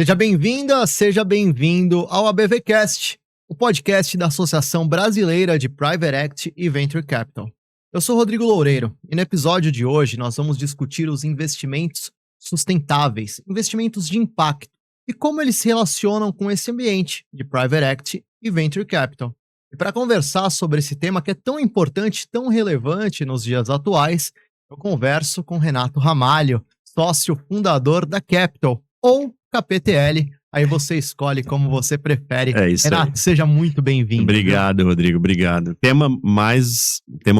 Seja bem-vinda, seja bem-vindo ao ABVcast, o podcast da Associação Brasileira de Private Equity e Venture Capital. Eu sou Rodrigo Loureiro e no episódio de hoje nós vamos discutir os investimentos sustentáveis, investimentos de impacto e como eles se relacionam com esse ambiente de Private Equity e Venture Capital. E para conversar sobre esse tema que é tão importante, tão relevante nos dias atuais, eu converso com Renato Ramalho, sócio fundador da Capital, ou KPTL, aí você escolhe como você prefere. É isso Renato, aí. seja muito bem-vindo. Obrigado, Rodrigo, obrigado. Tema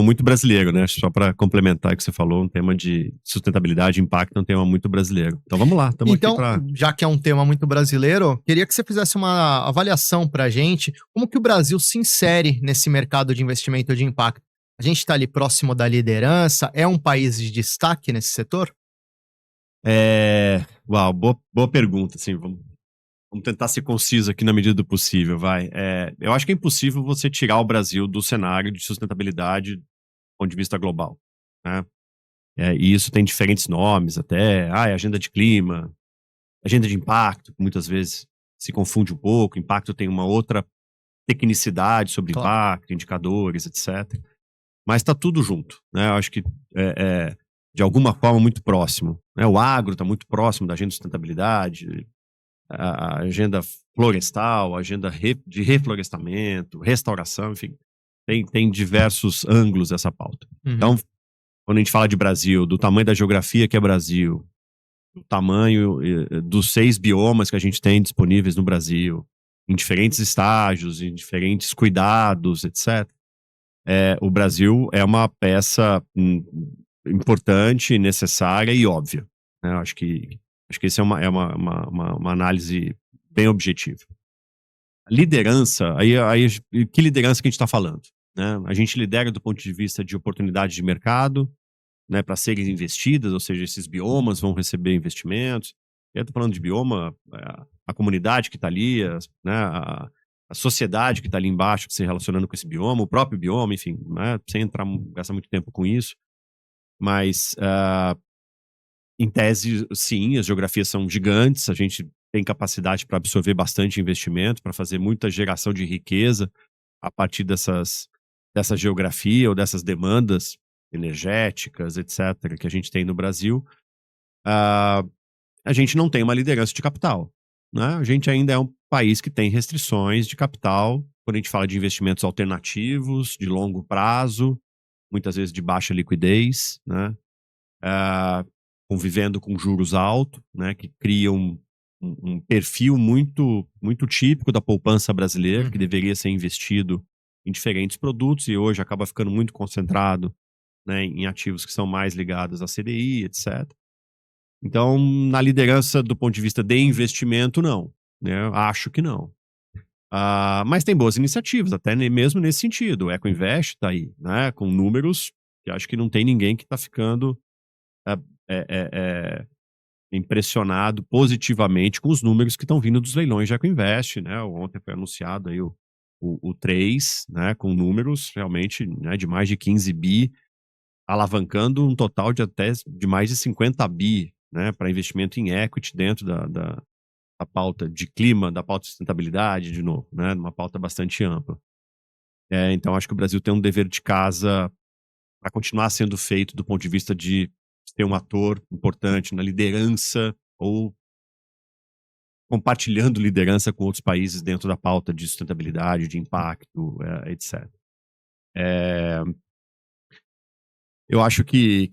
muito brasileiro, né? Só para complementar o que você falou, um tema de sustentabilidade e impacto é um tema muito brasileiro. Então vamos lá, estamos aqui para... Já que é um tema muito brasileiro, queria que você fizesse uma avaliação para a gente, como que o Brasil se insere nesse mercado de investimento de impacto. A gente está ali próximo da liderança, é um país de destaque nesse setor? Uau, boa pergunta, assim, vamos tentar ser conciso aqui na medida do possível, vai. Eu acho que é impossível você tirar o Brasil do cenário de sustentabilidade do ponto de vista global, né? E isso tem diferentes nomes até, agenda de clima, agenda de impacto, que muitas vezes se confunde um pouco, impacto tem uma outra tecnicidade sobre Claro. impacto, indicadores, etc. Mas está tudo junto, né? Eu acho que de alguma forma muito próximo, né? O agro está muito próximo da agenda de sustentabilidade, a agenda florestal, a agenda de reflorestamento, restauração, enfim, tem diversos ângulos essa pauta. Uhum. Então, quando a gente fala de Brasil, do tamanho da geografia que é Brasil, do tamanho dos 6 biomas que a gente tem disponíveis no Brasil, em diferentes estágios, em diferentes cuidados, etc. O Brasil é uma peça importante, necessária e óbvia, né? Acho que isso é uma análise bem objetiva. A liderança, que liderança que a gente está falando, né? A gente lidera do ponto de vista de oportunidade de mercado, né, para serem investidas, ou seja, esses biomas vão receber investimentos. Eu estou falando de bioma, a comunidade que está ali, né, a sociedade que está ali embaixo, se relacionando com esse bioma, o próprio bioma, enfim, né, sem gastar muito tempo com isso. Mas, em tese, sim, as geografias são gigantes, a gente tem capacidade para absorver bastante investimento, para fazer muita geração de riqueza a partir dessa geografia ou dessas demandas energéticas, etc., que a gente tem no Brasil. A gente não tem uma liderança de capital, né? A gente ainda é um país que tem restrições de capital, quando a gente fala de investimentos alternativos, de longo prazo, muitas vezes de baixa liquidez, né? Convivendo com juros altos, né? Que criam um perfil muito, muito típico da poupança brasileira, que deveria ser investido em diferentes produtos e hoje acaba ficando muito concentrado, né, em ativos que são mais ligados à CDI, etc. Então, na liderança do ponto de vista de investimento, não, né? Acho que não. Mas tem boas iniciativas, até mesmo nesse sentido. O EcoInvest está aí, né, com números que acho que não tem ninguém que está ficando impressionado positivamente com os números que estão vindo dos leilões de EcoInvest, né? Ontem foi anunciado aí o 3, né, com números realmente, né, de mais de 15 bi, alavancando um total de mais de 50 bi, né, para investimento em equity dentro da pauta de clima, da pauta de sustentabilidade, de novo, né, uma pauta bastante ampla. Então, acho que o Brasil tem um dever de casa para continuar sendo feito do ponto de vista de ter um ator importante na liderança ou compartilhando liderança com outros países dentro da pauta de sustentabilidade, de impacto, etc. Eu acho que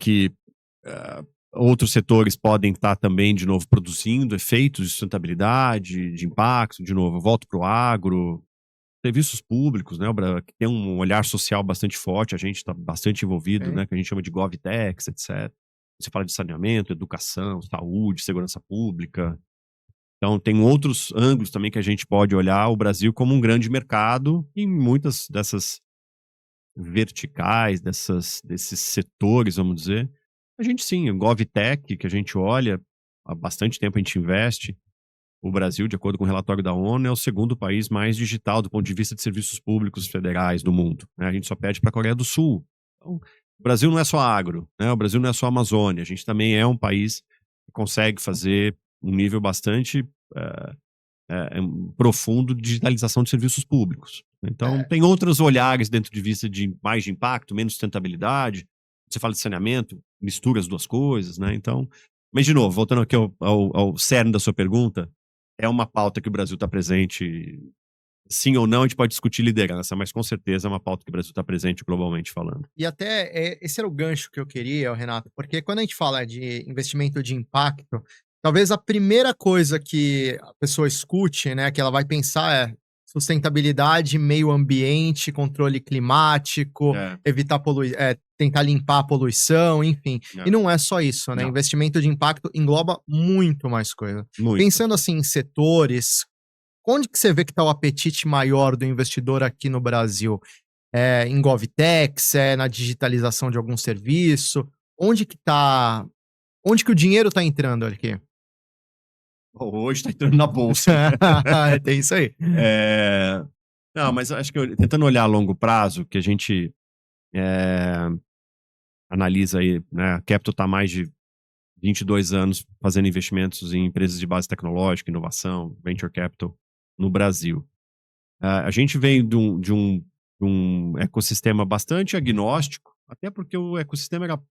outros setores podem estar também, de novo, produzindo efeitos de sustentabilidade, de impacto, de novo, eu volto para o agro, serviços públicos, né, que tem um olhar social bastante forte, a gente está bastante envolvido, né, que a gente chama de GovTechs, etc. Você fala de saneamento, educação, saúde, segurança pública. Então, tem outros ângulos também que a gente pode olhar o Brasil como um grande mercado em muitas dessas verticais, desses setores, vamos dizer. A gente sim, o GovTech, que a gente olha, há bastante tempo a gente investe. O Brasil, de acordo com o relatório da ONU, é o segundo país mais digital do ponto de vista de serviços públicos federais do mundo, né? A gente só perde para a Coreia do Sul. Então, o Brasil não é só agro, né? O Brasil não é só Amazônia. A gente também é um país que consegue fazer um nível bastante profundo de digitalização de serviços públicos. Então, tem outros olhares dentro de vista de mais de impacto, menos sustentabilidade. Você fala de saneamento, mistura as duas coisas, né? Então, mas de novo, voltando aqui ao cerne da sua pergunta, é uma pauta que o Brasil está presente. Sim ou não, a gente pode discutir liderança, mas com certeza é uma pauta que o Brasil está presente globalmente falando. E até esse era o gancho que eu queria, Renato, porque quando a gente fala de investimento de impacto, talvez a primeira coisa que a pessoa escute, né, que ela vai pensar é sustentabilidade, meio ambiente, controle climático, evitar tentar limpar a poluição, enfim. E não é só isso, né? Não. Investimento de impacto engloba muito mais coisa. Muito. Pensando assim em setores, onde que você vê que está o apetite maior do investidor aqui no Brasil? É em GovTechs, é na digitalização de algum serviço? Onde que o dinheiro está entrando aqui? Hoje está entrando na bolsa. Tem isso aí. Não, mas acho que tentando olhar a longo prazo, que a gente analisa aí, né? A Capital está há mais de 22 anos fazendo investimentos em empresas de base tecnológica, inovação, venture capital no Brasil. A gente vem de um ecossistema bastante agnóstico, até porque o ecossistema era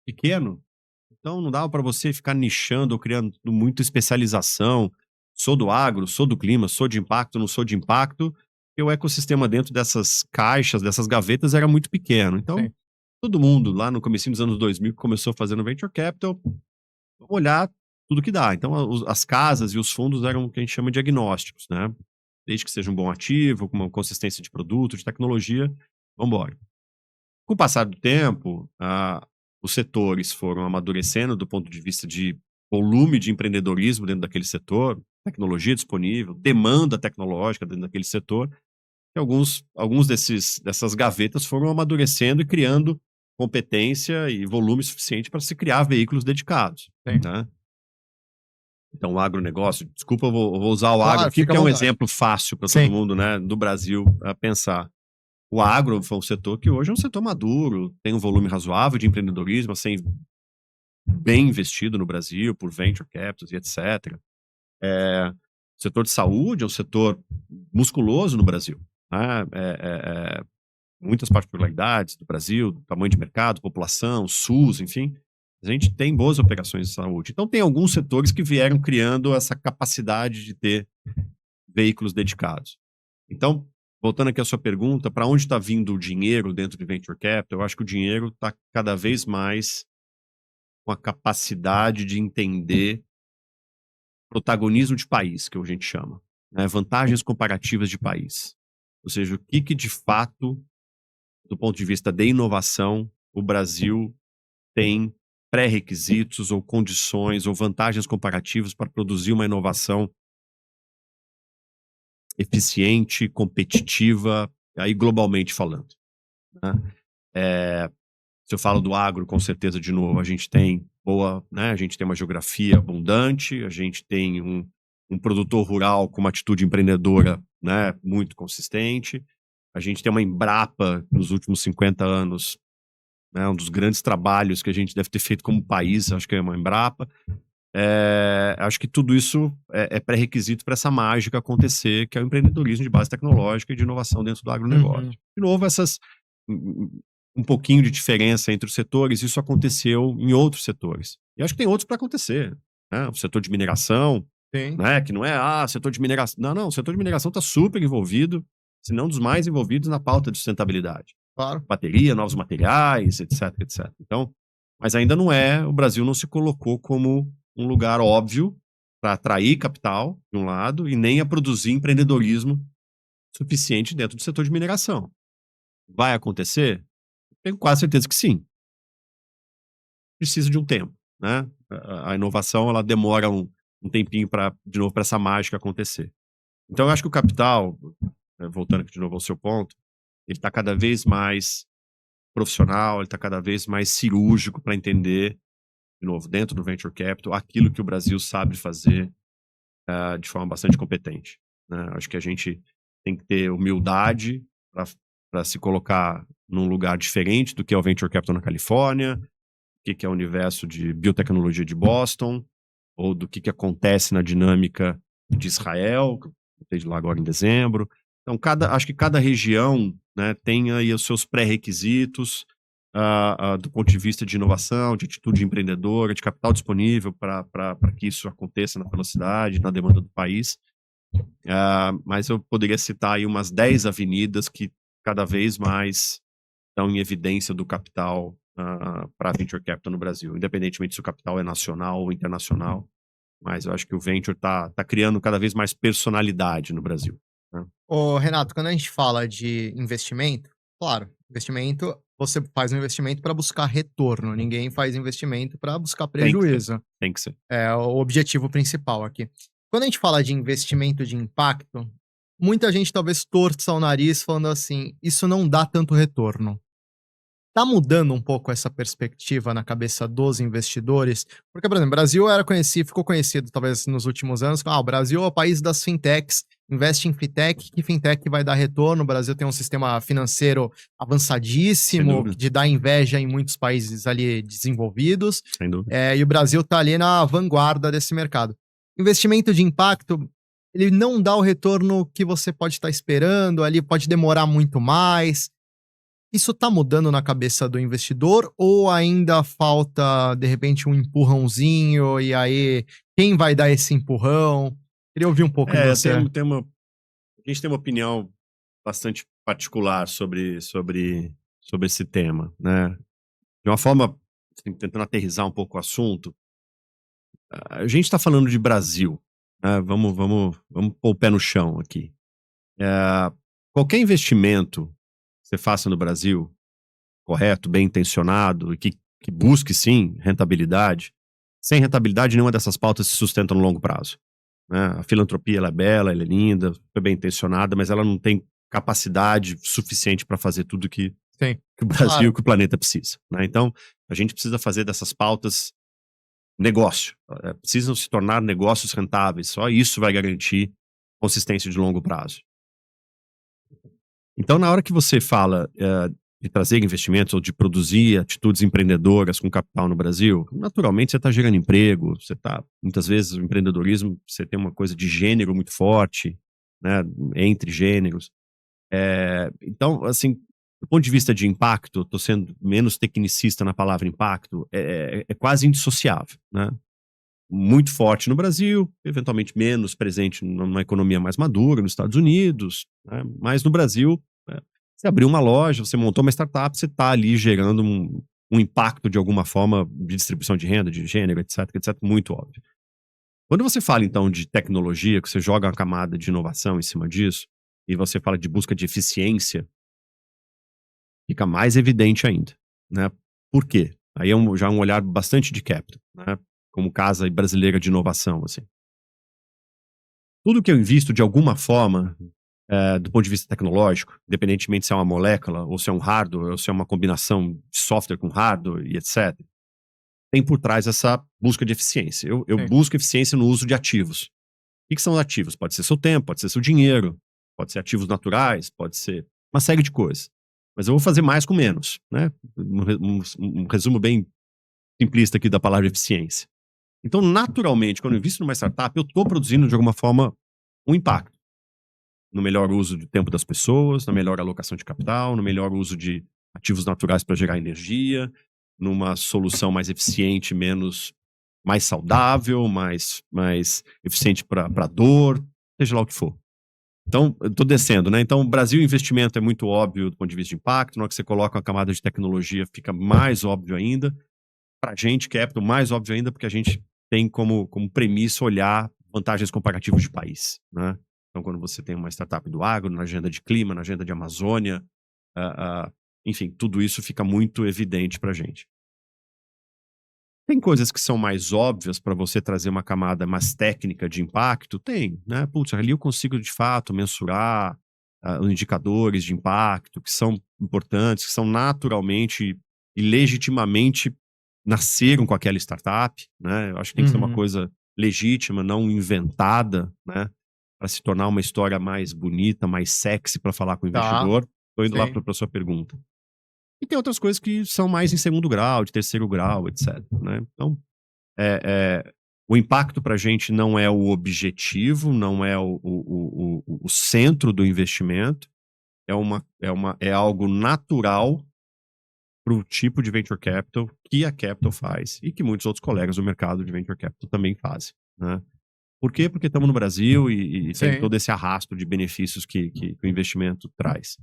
pequeno, então não dava para você ficar nichando ou criando muita especialização. Sou do agro, sou do clima, sou de impacto, não sou de impacto, porque o ecossistema dentro dessas caixas, dessas gavetas era muito pequeno. Então, Sim. todo mundo lá no comecinho dos anos 2000 que começou fazendo venture capital, olhar tudo que dá. Então, as casas e os fundos eram o que a gente chama de agnósticos, né? Desde que seja um bom ativo, com uma consistência de produto, de tecnologia, vamos embora. Com o passar do tempo, os setores foram amadurecendo do ponto de vista de volume de empreendedorismo dentro daquele setor, tecnologia disponível, demanda tecnológica dentro daquele setor, e alguns dessas gavetas foram amadurecendo e criando competência e volume suficiente para se criar veículos dedicados. Né? Então, o agronegócio, desculpa, eu vou usar o agro aqui, porque é um exemplo fácil para todo mundo, né, do Brasil pensar. O agro foi um setor que hoje é um setor maduro, tem um volume razoável de empreendedorismo, assim, bem investido no Brasil por venture capitals e etc. O setor de saúde é um setor musculoso no Brasil. Né? Muitas particularidades do Brasil, tamanho de mercado, população, SUS, enfim. A gente tem boas operações de saúde. Então, tem alguns setores que vieram criando essa capacidade de ter veículos dedicados. Então, voltando aqui à sua pergunta, para onde está vindo o dinheiro dentro de Venture Capital? Eu acho que o dinheiro está cada vez mais com a capacidade de entender protagonismo de país, que a gente chama, né? Vantagens comparativas de país. Ou seja, o que de fato, do ponto de vista de inovação, o Brasil tem pré-requisitos ou condições ou vantagens comparativas para produzir uma inovação eficiente, competitiva, aí globalmente falando. Né? Se eu falo do agro, com certeza, de novo, a gente tem a gente tem uma geografia abundante, a gente tem um produtor rural com uma atitude empreendedora, né, muito consistente, a gente tem uma Embrapa nos últimos 50 anos, né, um dos grandes trabalhos que a gente deve ter feito como país, acho que é uma Embrapa. Acho que tudo isso é pré-requisito para essa mágica acontecer, que é o empreendedorismo de base tecnológica e de inovação dentro do agronegócio. De novo, um pouquinho de diferença entre os setores, isso aconteceu em outros setores. E acho que tem outros para acontecer. Né? O setor de mineração, né? Que não é, setor de mineração. Não, o setor de mineração está super envolvido, se não dos mais envolvidos na pauta de sustentabilidade. Claro. Bateria, novos materiais, etc, etc. Então, mas ainda não o Brasil não se colocou como um lugar óbvio para atrair capital, de um lado, e nem a produzir empreendedorismo suficiente dentro do setor de mineração. Vai acontecer? Tenho quase certeza que sim. Precisa de um tempo, né? A inovação, ela demora um tempinho para essa mágica acontecer. Então, eu acho que o capital, voltando aqui de novo ao seu ponto, ele está cada vez mais profissional, ele está cada vez mais cirúrgico para entender, de novo, dentro do Venture Capital, aquilo que o Brasil sabe fazer de forma bastante competente. Né? Acho que a gente tem que ter humildade para se colocar num lugar diferente do que é o Venture Capital na Califórnia, do que é o universo de biotecnologia de Boston, ou do que acontece na dinâmica de Israel, que eu voltei de lá agora em dezembro. Então, acho que cada região, né, tem aí os seus pré-requisitos, do ponto de vista de inovação, de atitude empreendedora, de capital disponível para que isso aconteça na velocidade, na demanda do país. Mas eu poderia citar aí umas 10 avenidas que cada vez mais estão em evidência do capital para Venture Capital no Brasil, independentemente se o capital é nacional ou internacional. Mas eu acho que o Venture tá criando cada vez mais personalidade no Brasil, né? Ô, Renato, quando a gente fala de investimento, claro, investimento, você faz um investimento para buscar retorno, ninguém faz investimento para buscar Tem que ser, prejuízo. tem que ser. É o objetivo principal aqui. Quando a gente fala de investimento de impacto, muita gente talvez torça o nariz falando assim: isso não dá tanto retorno. Tá mudando um pouco essa perspectiva na cabeça dos investidores? Porque, por exemplo, o Brasil ficou conhecido talvez nos últimos anos, o Brasil é o país das fintechs, investe em fintech, que fintech vai dar retorno. O Brasil tem um sistema financeiro Sem avançadíssimo, dúvida, de dar inveja em muitos países ali desenvolvidos. sem dúvida. E o Brasil tá ali na vanguarda desse mercado. Investimento de impacto, ele não dá o retorno que você pode estar esperando, ali pode demorar muito mais. Isso tá mudando na cabeça do investidor ou ainda falta, de repente, um empurrãozinho e aí quem vai dar esse empurrão? Queria ouvir um pouco de você. A gente tem uma opinião bastante particular sobre esse tema, né? De uma forma, assim, tentando aterrissar um pouco o assunto, a gente está falando de Brasil, né? Vamos pôr o pé no chão aqui. Qualquer investimento que você faça no Brasil, correto, bem intencionado, e que busque, sim, rentabilidade, sem rentabilidade, nenhuma dessas pautas se sustenta no longo prazo, né? A filantropia, ela é bela, ela é linda, foi bem intencionada, mas ela não tem capacidade suficiente para fazer tudo que o Brasil, Claro. que o planeta precisa, né? Então, a gente precisa fazer dessas pautas negócio. Precisam se tornar negócios rentáveis. Só isso vai garantir consistência de longo prazo. Então, na hora que você fala de trazer investimentos ou de produzir atitudes empreendedoras com capital no Brasil, naturalmente você está gerando emprego, muitas vezes o empreendedorismo, você tem uma coisa de gênero muito forte, né, entre gêneros. Então, assim, do ponto de vista de impacto, estou sendo menos tecnicista na palavra impacto, é quase indissociável, né? Muito forte no Brasil, eventualmente menos presente numa economia mais madura, nos Estados Unidos, né? Mas no Brasil, você abriu uma loja, você montou uma startup, você está ali gerando um impacto de alguma forma de distribuição de renda, de gênero, etc, muito óbvio. Quando você fala, então, de tecnologia, que você joga uma camada de inovação em cima disso, e você fala de busca de eficiência, fica mais evidente ainda, né? Por quê? Aí já um olhar bastante de capital, né? Como casa brasileira de inovação, assim. Tudo que eu invisto de alguma forma, do ponto de vista tecnológico, independentemente se é uma molécula, ou se é um hardware, ou se é uma combinação de software com hardware e etc., tem por trás essa busca de eficiência. Eu busco eficiência no uso de ativos. O que são ativos? Pode ser seu tempo, pode ser seu dinheiro, pode ser ativos naturais, pode ser uma série de coisas. Mas eu vou fazer mais com menos, né? Um resumo bem simplista aqui da palavra eficiência. Então, naturalmente, quando eu invisto numa startup, eu estou produzindo, de alguma forma, um impacto. No melhor uso do tempo das pessoas, na melhor alocação de capital, no melhor uso de ativos naturais para gerar energia, numa solução mais eficiente, mais saudável, mais eficiente para dor, seja lá o que for. Então, eu tô descendo, né? Então, o Brasil, investimento é muito óbvio do ponto de vista de impacto. Na hora que você coloca uma camada de tecnologia, fica mais óbvio ainda. Pra gente, capital, mais óbvio ainda, porque a gente tem como premissa olhar vantagens comparativas de país, né? Então, quando você tem uma startup do agro, na agenda de clima, na agenda de Amazônia, enfim, tudo isso fica muito evidente pra gente. Tem coisas que são mais óbvias para você trazer uma camada mais técnica de impacto? Tem, né? Putz, ali eu consigo de fato mensurar os indicadores de impacto que são importantes, que são naturalmente e legitimamente nasceram com aquela startup, né? Eu acho que tem que ser uma coisa legítima, não inventada, né? Para se tornar uma história mais bonita, mais sexy para falar com o investidor. Estou indo lá para a sua pergunta. E tem outras coisas que são mais em segundo grau, de terceiro grau, etc, né? Então, O impacto para a gente não é o objetivo, não é o centro do investimento, é algo natural para o tipo de venture capital que a Capital faz e que muitos outros colegas do mercado de venture capital também fazem, né? Por quê? Porque estamos no Brasil e tem todo esse arrasto de benefícios que o investimento traz.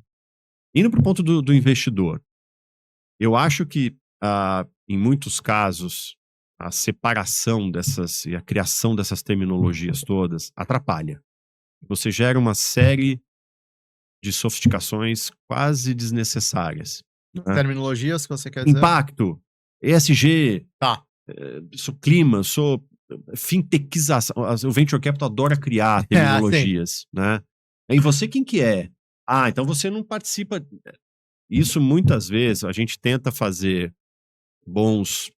Indo para o ponto do investidor, eu acho que, em muitos casos, a separação e a criação dessas terminologias todas atrapalha. Você gera uma série de sofisticações quase desnecessárias. Terminologias que você quer dizer? Impacto, ESG, Tá. sou clima, sou fintechização. O Venture Capital adora criar terminologias, né? E você quem que é? Então você não participa. Isso muitas vezes a gente tenta fazer bons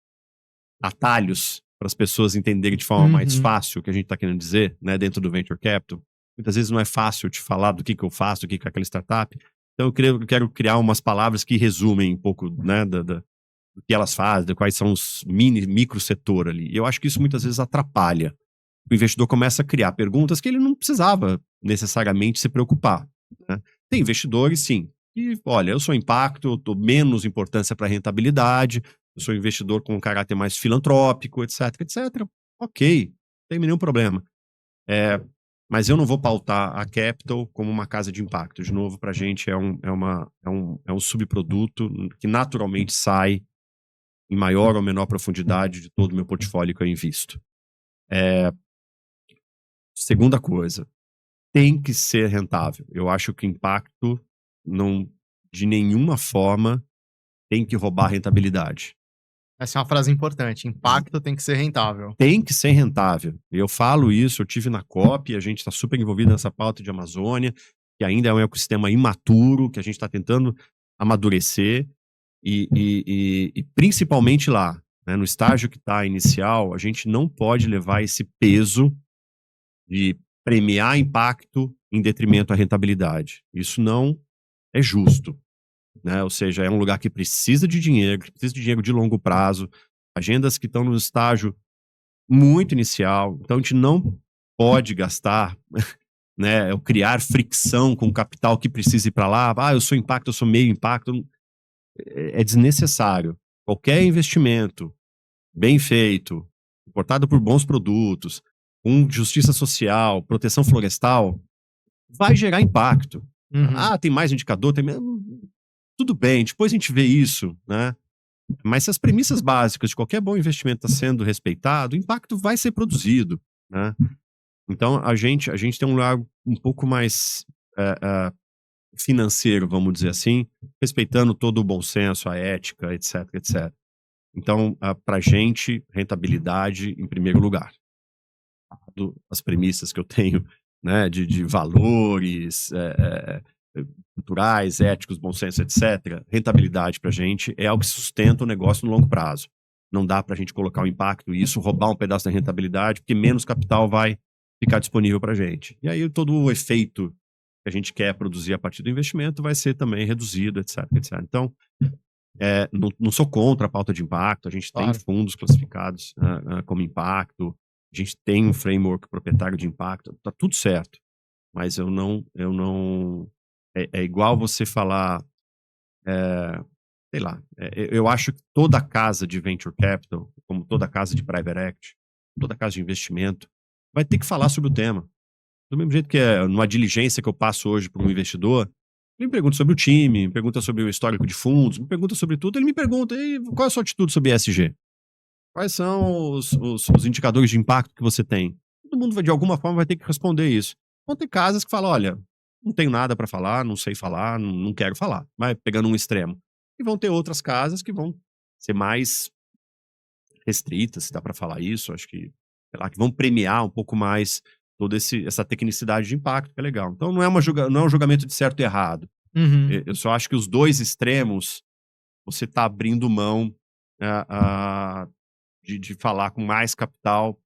atalhos para as pessoas entenderem de forma mais fácil o que a gente está querendo dizer, né, dentro do Venture Capital. Muitas vezes não é fácil te falar do que eu faço, do que é aquela startup. Então eu quero criar umas palavras que resumem um pouco, né, do que elas fazem, de quais são os micro setor ali. E eu acho que isso muitas vezes atrapalha. O investidor começa a criar perguntas que ele não precisava necessariamente se preocupar, né? Tem investidores, sim, que, olha, eu sou impacto, eu dou menos importância para rentabilidade, eu sou investidor com um caráter mais filantrópico, etc, etc. Ok, não tem nenhum problema. Mas eu não vou pautar a Capital como uma casa de impacto. De novo, para a gente é um subproduto que naturalmente sai em maior ou menor profundidade de todo o meu portfólio que eu invisto. Segunda coisa, tem que ser rentável. Eu acho que o impacto não, de nenhuma forma, tem que roubar a rentabilidade. Essa é uma frase importante. Impacto tem que ser rentável. Tem que ser rentável. Eu falo isso, eu tive na COP, a gente está super envolvido nessa pauta de Amazônia, que ainda é um ecossistema imaturo, que a gente está tentando amadurecer, e principalmente lá, né, no estágio que está inicial, a gente não pode levar esse peso de premiar impacto em detrimento à rentabilidade. Isso não é justo, né? Ou seja, é um lugar que precisa de dinheiro de longo prazo, agendas que estão no estágio muito inicial, então a gente não pode gastar, né, ou criar fricção com o capital que precisa ir para lá. Eu sou impacto, eu sou meio impacto. É desnecessário. Qualquer investimento bem feito, suportado por bons produtos, com justiça social, proteção florestal, vai gerar impacto. Tem mais indicador, tudo bem, depois a gente vê isso, né? Mas se as premissas básicas de qualquer bom investimento está sendo respeitado, o impacto vai ser produzido, né? Então a gente tem um lado um pouco mais financeiro, vamos dizer assim, respeitando todo o bom senso, a ética, etc, etc. Então, para a gente, rentabilidade em primeiro lugar. As premissas que eu tenho, né, de valores culturais, éticos, bom senso, etc. Rentabilidade para a gente é algo que sustenta o negócio no longo prazo. Não dá para a gente colocar o impacto e isso roubar um pedaço da rentabilidade, porque menos capital vai ficar disponível para a gente. E aí todo o efeito que a gente quer produzir a partir do investimento vai ser também reduzido, etc, etc. Então, não sou contra a pauta de impacto, a gente tem fundos classificados como impacto, a gente tem um framework proprietário de impacto, tá tudo certo. Mas eu não é igual você falar, sei lá, eu acho que toda casa de venture capital, como toda casa de private equity, toda casa de investimento, vai ter que falar sobre o tema. Do mesmo jeito que numa diligência que eu passo hoje para um investidor, ele me pergunta sobre o time, me pergunta sobre o histórico de fundos, me pergunta sobre tudo, ele me pergunta, e qual é a sua atitude sobre ESG? Quais são os indicadores de impacto que você tem? Todo mundo, de alguma forma, vai ter que responder isso. Vão ter casas que falam, olha, não tenho nada para falar, não sei falar, não quero falar. Vai pegando um extremo. E vão ter outras casas que vão ser mais restritas, se dá para falar isso, acho que, sei lá, que vão premiar um pouco mais toda essa tecnicidade de impacto, que é legal. Então não é um julgamento de certo e errado. Eu só acho que os dois extremos, você está abrindo mão de falar com mais capital,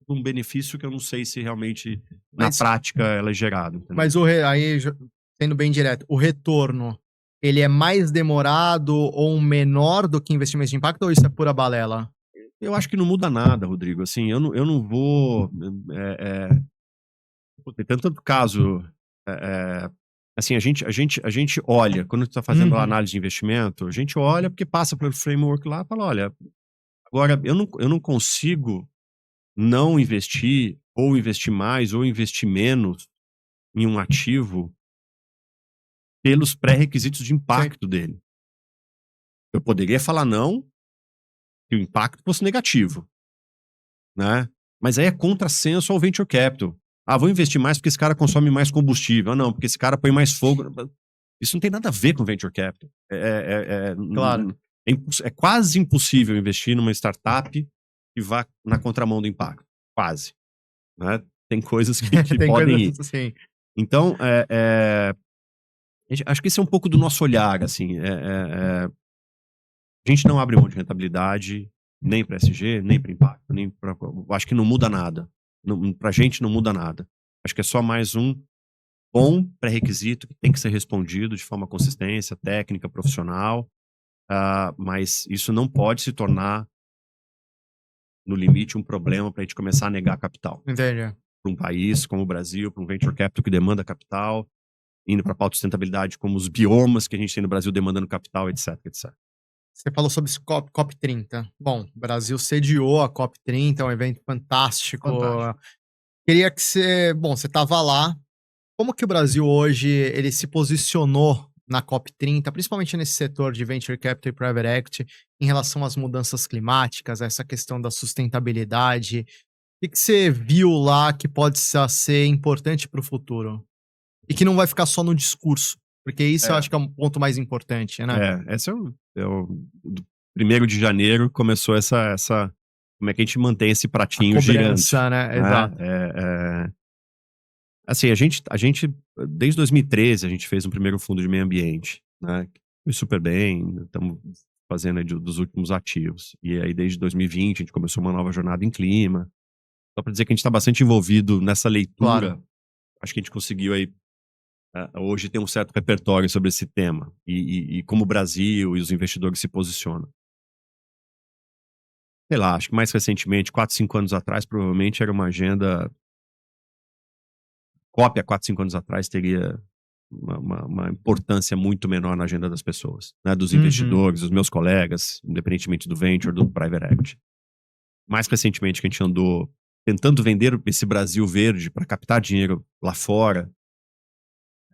um benefício que eu não sei se realmente, na prática, ela é gerado. Entendeu? Mas aí, sendo bem direto, o retorno, ele é mais demorado ou menor do que investimentos de impacto, ou isso é pura balela? Eu acho que não muda nada, Rodrigo. Assim, eu não vou. Tem tanto caso. é, é, assim, a gente olha, quando está fazendo a Uhum. análise de investimento, a gente olha porque passa pelo framework lá e fala: olha, agora eu não consigo não investir, ou investir mais, ou investir menos em um ativo pelos pré-requisitos de Sim. impacto dele. Eu poderia falar não, que o impacto fosse negativo, né? Mas aí é contrassenso ao venture capital. Ah, vou investir mais porque esse cara consome mais combustível. Ah, não, porque esse cara põe mais fogo. Isso não tem nada a ver com venture capital. Claro. É quase impossível investir numa startup que vá na contramão do impacto. Quase. Né? Tem coisas que Tem podem coisas ir. assim. Então, acho que esse é um pouco do nosso olhar. Assim, a gente não abre mão de rentabilidade, nem para SG, nem para impacto. Acho que não muda nada. Para a gente não muda nada. Acho que é só mais um bom pré-requisito que tem que ser respondido de forma consistência, técnica, profissional. Mas isso não pode se tornar, no limite, um problema para a gente começar a negar capital. Entendi. Para um país como o Brasil, para um venture capital que demanda capital, indo para a pauta de sustentabilidade, como os biomas que a gente tem no Brasil demandando capital, etc, etc. Você falou sobre esse COP30. Bom, o Brasil sediou a COP30, é um evento fantástico. Fantástico. Queria que você, bom, você estava lá. Como que o Brasil hoje ele se posicionou na COP30, principalmente nesse setor de venture capital e private equity, em relação às mudanças climáticas, essa questão da sustentabilidade? O que você viu lá que pode ser importante para o futuro? E que não vai ficar só no discurso, porque isso eu É, acho que é um ponto mais importante, né? esse do 1º de janeiro começou como é que a gente mantém esse A pratinho gigante, cobrança, né? né? Exato. Assim, a gente, desde 2013, a gente fez um primeiro fundo de meio ambiente, né? Foi super bem, estamos fazendo aí dos últimos ativos. E aí, desde 2020, a gente começou uma nova jornada em clima. Só para dizer que a gente está bastante envolvido nessa Claro. leitura. Acho que a gente conseguiu aí, hoje, ter um certo repertório sobre esse tema e como o Brasil e os investidores se posicionam. Sei lá, acho que mais recentemente, 4, 5 anos atrás, provavelmente era uma agenda. COP há 4, 5 anos atrás teria uma importância muito menor na agenda das pessoas, né? Dos Uhum. investidores, dos meus colegas, independentemente do venture, do private equity. Mais recentemente, que a gente andou tentando vender esse Brasil verde para captar dinheiro lá fora,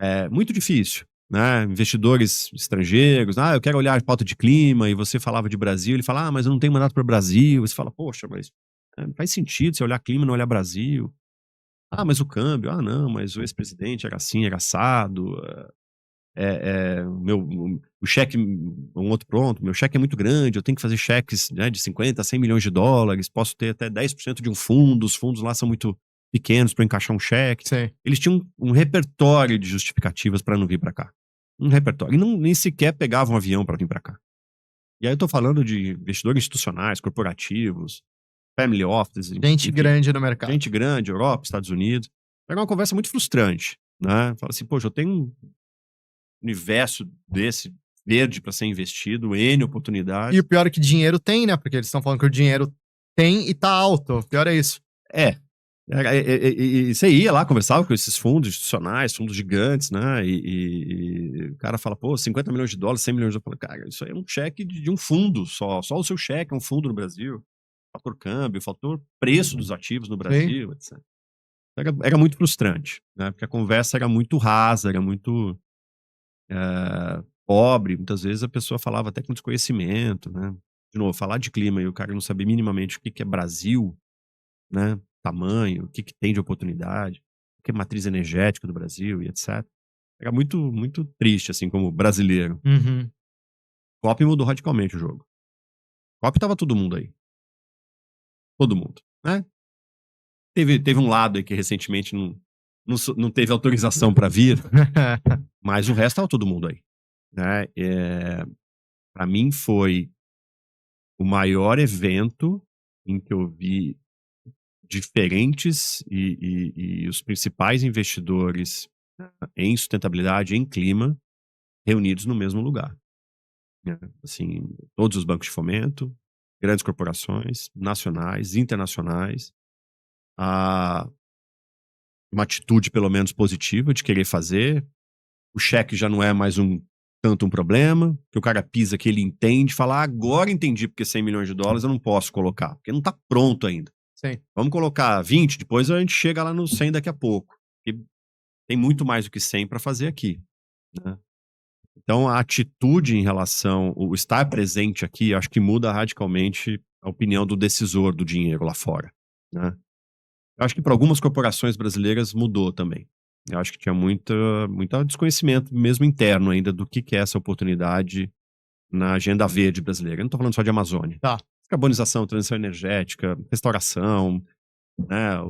é muito difícil. Né? Investidores estrangeiros, eu quero olhar a pauta de clima, e você falava de Brasil, ele fala, mas eu não tenho mandato para o Brasil. Você fala, poxa, mas não faz sentido você olhar clima e não olhar Brasil. Mas o câmbio, não, mas o ex-presidente era assim, era assado. O cheque, um outro pronto, meu cheque é muito grande, eu tenho que fazer cheques, né, de 50 a 100 milhões de dólares, posso ter até 10% de um fundo, os fundos lá são muito pequenos para encaixar um cheque. Sim. Eles tinham um repertório de justificativas para não vir para cá. Um repertório. E nem sequer pegavam um avião para vir para cá. E aí eu tô falando de investidores institucionais, corporativos, family offices, Gente enfim, grande no mercado. gente grande, Europa, Estados Unidos. Era uma conversa muito frustrante, né? Fala assim, poxa, eu tenho um universo desse verde para ser investido, N E oportunidades. o pior é que dinheiro tem, né? Porque eles estão falando que o dinheiro tem e tá alto. O pior é isso. E você ia lá, conversava com esses fundos institucionais, fundos gigantes, né? E o cara fala, pô, 50 milhões de dólares, 100 milhões de dólares. Cara, isso aí é um cheque de um fundo só. Só o seu cheque é um fundo no Brasil. Fator câmbio, fator preço dos ativos no Sim. Brasil, etc. Era muito frustrante, né? Porque a conversa era muito rasa, era muito pobre. Muitas vezes a pessoa falava até com desconhecimento, né? De novo, falar de clima e o cara não saber minimamente o que é Brasil, né? Tamanho, o que tem de oportunidade, o que é matriz energética do Brasil e etc. Era muito, muito triste, assim, como brasileiro. Uhum. COP mudou radicalmente o jogo. COP tava todo mundo aí. Todo mundo, né? Teve um lado aí que recentemente não teve autorização para vir, mas o resto tava todo mundo aí. Né? Para mim foi o maior evento em que eu vi diferentes e os principais investidores em sustentabilidade, em clima, reunidos no mesmo lugar. Né? Assim, todos os bancos de fomento, grandes corporações, nacionais, internacionais, uma atitude pelo menos positiva de querer fazer. O cheque já não é mais tanto um problema, que o cara pisa que ele entende, fala, agora entendi porque 100 milhões de dólares eu não posso colocar, porque não tá pronto ainda. Sim. Vamos colocar 20, depois a gente chega lá no 100 daqui a pouco. E tem muito mais do que 100 para fazer aqui, né? Então, a atitude em relação, o estar presente aqui, acho que muda radicalmente a opinião do decisor do dinheiro lá fora, né? Eu acho que para algumas corporações brasileiras mudou também. Eu acho que tinha muito desconhecimento, mesmo interno ainda, do que é essa oportunidade na agenda verde brasileira. Eu não estou falando só de Amazônia. Tá. Carbonização, transição energética, restauração, né?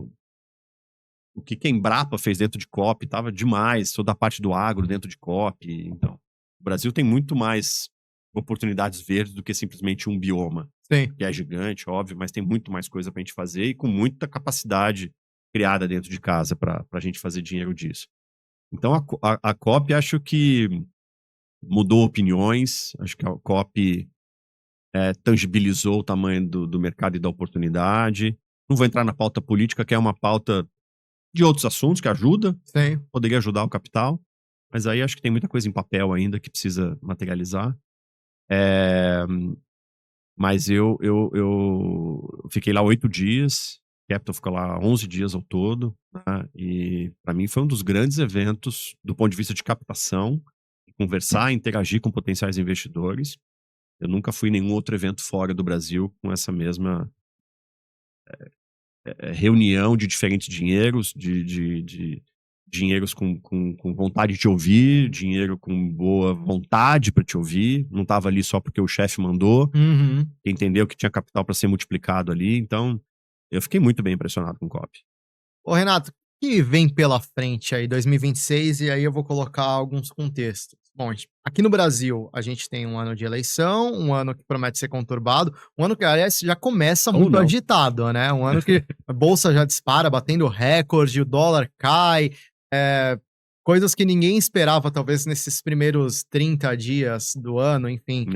O que a Embrapa fez dentro de COP estava demais, toda a parte do agro dentro de COP. Então, o Brasil tem muito mais oportunidades verdes do que simplesmente um bioma. Sim. Que é gigante, óbvio, mas tem muito mais coisa pra gente fazer e com muita capacidade criada dentro de casa pra gente fazer dinheiro disso. Então, a COP acho que mudou opiniões, acho que a COP tangibilizou o tamanho do mercado e da oportunidade. Não vou entrar na pauta política, que é uma pauta de outros assuntos que ajuda, Sim. poderia ajudar o capital, mas aí acho que tem muita coisa em papel ainda que precisa materializar. Mas eu fiquei lá 8 dias, Capital ficou lá 11 dias ao todo, né? E para mim foi um dos grandes eventos do ponto de vista de captação, conversar, interagir com potenciais investidores. Eu nunca fui em nenhum outro evento fora do Brasil com essa mesma reunião de diferentes dinheiros, de dinheiros com vontade de te ouvir, dinheiro com boa vontade para te ouvir, não estava ali só porque o chefe mandou, Uhum. entendeu que tinha capital para ser multiplicado ali, então eu fiquei muito bem impressionado com o COP. Ô, Renato, o que vem pela frente aí, 2026, e aí eu vou colocar alguns contextos. Bom, aqui no Brasil, a gente tem um ano de eleição, um ano que promete ser conturbado, um ano que, aliás, já começa Ou muito não. agitado, né? Um ano que a bolsa já dispara, batendo recorde, o dólar cai, coisas que ninguém esperava, talvez, nesses primeiros 30 dias do ano, enfim.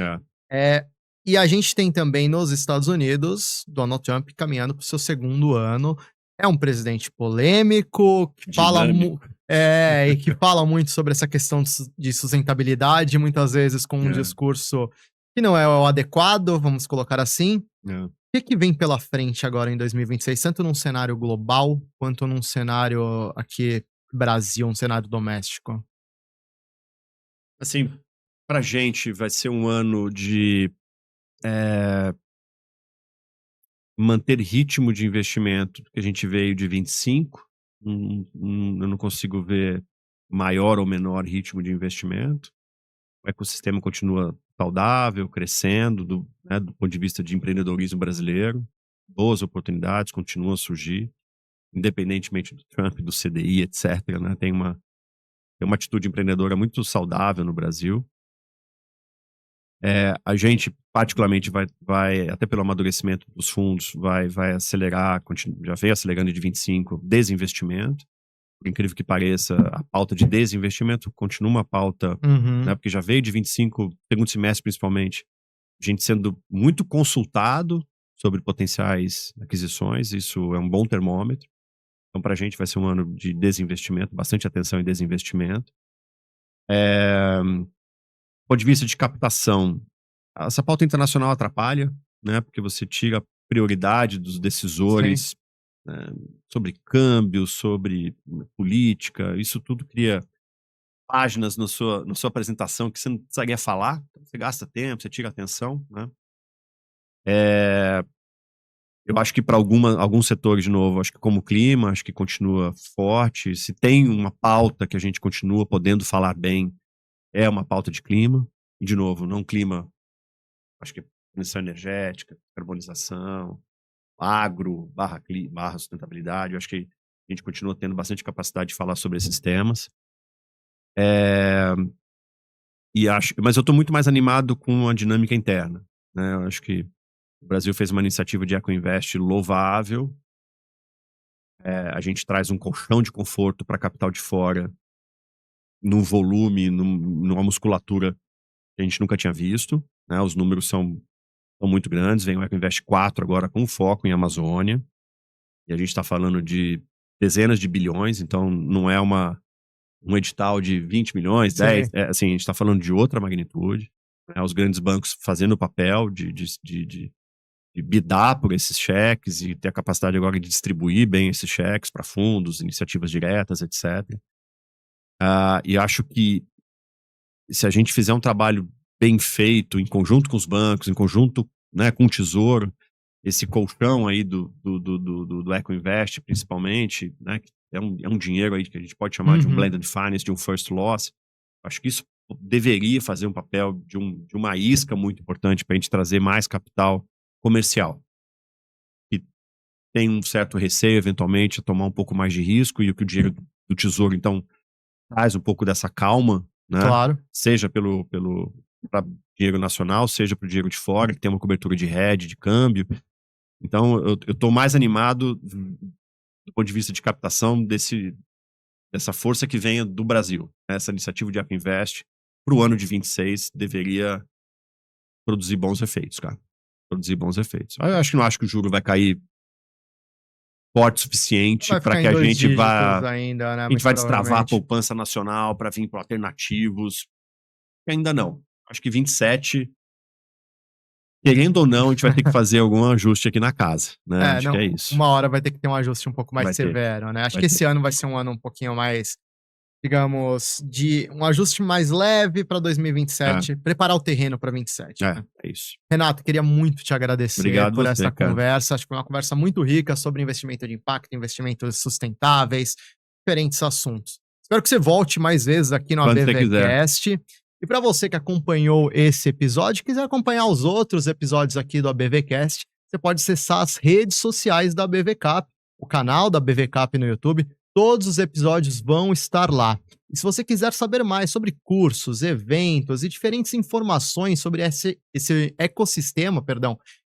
E a gente tem também nos Estados Unidos, Donald Trump caminhando para o seu segundo ano. É um presidente polêmico, que e que fala muito sobre essa questão de sustentabilidade, muitas vezes com um discurso que não é o adequado, vamos colocar assim. O que vem pela frente agora em 2026, tanto num cenário global, quanto num cenário aqui Brasil, um cenário doméstico? Assim, pra gente vai ser um ano de manter ritmo de investimento que a gente veio de 25. Eu não consigo ver maior ou menor ritmo de investimento. O ecossistema continua saudável, crescendo, do ponto de vista de empreendedorismo brasileiro. Boas oportunidades continuam a surgir, independentemente do Trump, do CDI, etc. Né? Tem uma atitude empreendedora muito saudável no Brasil. A gente, particularmente, vai até pelo amadurecimento dos fundos, vai acelerar, já vem acelerando de 25, desinvestimento. Por incrível que pareça, a pauta de desinvestimento continua uma pauta, né, porque já veio de 25, segundo semestre principalmente, gente sendo muito consultado sobre potenciais aquisições, isso é um bom termômetro. Então, para a gente vai ser um ano de desinvestimento, bastante atenção em desinvestimento. Do ponto de vista de captação, essa pauta internacional atrapalha, né? Porque você tira a prioridade dos decisores sobre câmbio, sobre política, isso tudo cria páginas na sua apresentação que você não precisaria falar, você gasta tempo, você tira atenção, né? Eu acho que para alguns setores, de novo, acho que como o clima, acho que continua forte. Se tem uma pauta que a gente continua podendo falar bem, é uma pauta de clima. E, de novo, não clima, acho que transição energética, carbonização, agro, barra sustentabilidade. Eu acho que a gente continua tendo bastante capacidade de falar sobre esses temas. Mas eu estou muito mais animado com a dinâmica interna, né? Eu acho que o Brasil fez uma iniciativa de Ecoinvest louvável. A gente traz um colchão de conforto para capital de fora, num volume, numa musculatura que a gente nunca tinha visto, né? Os números são são muito grandes. Vem o Ecoinvest 4 agora com foco em Amazônia. E a gente está falando de dezenas de bilhões, então não é um edital de 20 milhões, 10, assim, a gente está falando de outra magnitude. Né? Os grandes bancos fazendo o papel de bidar por esses cheques e ter a capacidade agora de distribuir bem esses cheques para fundos, iniciativas diretas, etc. E acho que se a gente fizer um trabalho bem feito, em conjunto com os bancos, em conjunto, né, com o Tesouro, esse colchão aí do Ecoinvest, principalmente, né, que é um dinheiro aí que a gente pode chamar de um blended finance, de um first loss, acho que isso deveria fazer um papel de uma isca muito importante para a gente trazer mais capital comercial, que tem um certo receio, eventualmente, a tomar um pouco mais de risco, e o que o dinheiro do Tesouro, então, traz um pouco dessa calma, né? Claro. Seja para dinheiro nacional, seja para o dinheiro de fora, que tem uma cobertura de hedge, de câmbio. Então, eu estou mais animado do ponto de vista de captação dessa força que venha do Brasil. Essa iniciativa de Ecoinvest, para o ano de 26, deveria produzir bons efeitos, cara. Produzir bons efeitos. Eu não acho que o juro vai cair forte o suficiente para que a gente vá ainda, né, a gente vai destravar a poupança nacional para vir para alternativos. Ainda não. Acho que 27, querendo ou não, a gente vai ter que fazer algum ajuste aqui na casa, né? Acho que é isso. Uma hora vai ter que ter um ajuste um pouco mais severo, né? Acho que esse ano vai ser um ano um pouquinho mais, digamos, de um ajuste mais leve para 2027, preparar o terreno para 27. Né? É isso. Renato, queria muito te agradecer por essa conversa. Cara. Acho que foi uma conversa muito rica sobre investimento de impacto, investimentos sustentáveis, diferentes assuntos. Espero que você volte mais vezes aqui no ABVcast. E para você que acompanhou esse episódio, quiser acompanhar os outros episódios aqui do ABVcast, você pode acessar as redes sociais da ABVCap, o canal da ABVCap no YouTube. Todos os episódios vão estar lá. E se você quiser saber mais sobre cursos, eventos e diferentes informações sobre esse ecossistema,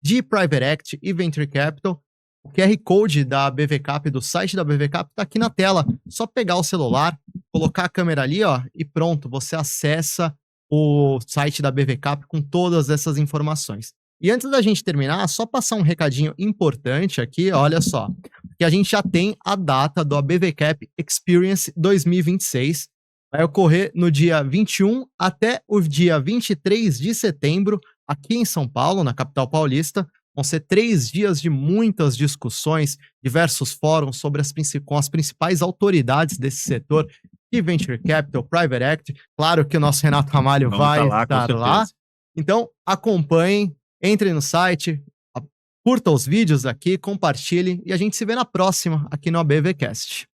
de Private Equity e Venture Capital, o QR Code da ABVCap, do site da ABVCap, está aqui na tela. Só pegar o celular, colocar a câmera ali, e pronto, você acessa o site da ABVCap com todas essas informações. E antes da gente terminar, só passar um recadinho importante aqui, olha só, que a gente já tem a data do ABVCap Experience 2026. Vai ocorrer no dia 21 até o dia 23 de setembro, aqui em São Paulo, na capital paulista. Vão ser 3 dias de muitas discussões, diversos fóruns com as principais autoridades desse setor de Venture Capital, Private Equity. Claro que o nosso Renato Ramalho vai estar lá. Então, acompanhem, entrem no site, curtam os vídeos aqui, compartilhem e a gente se vê na próxima aqui no ABVcast.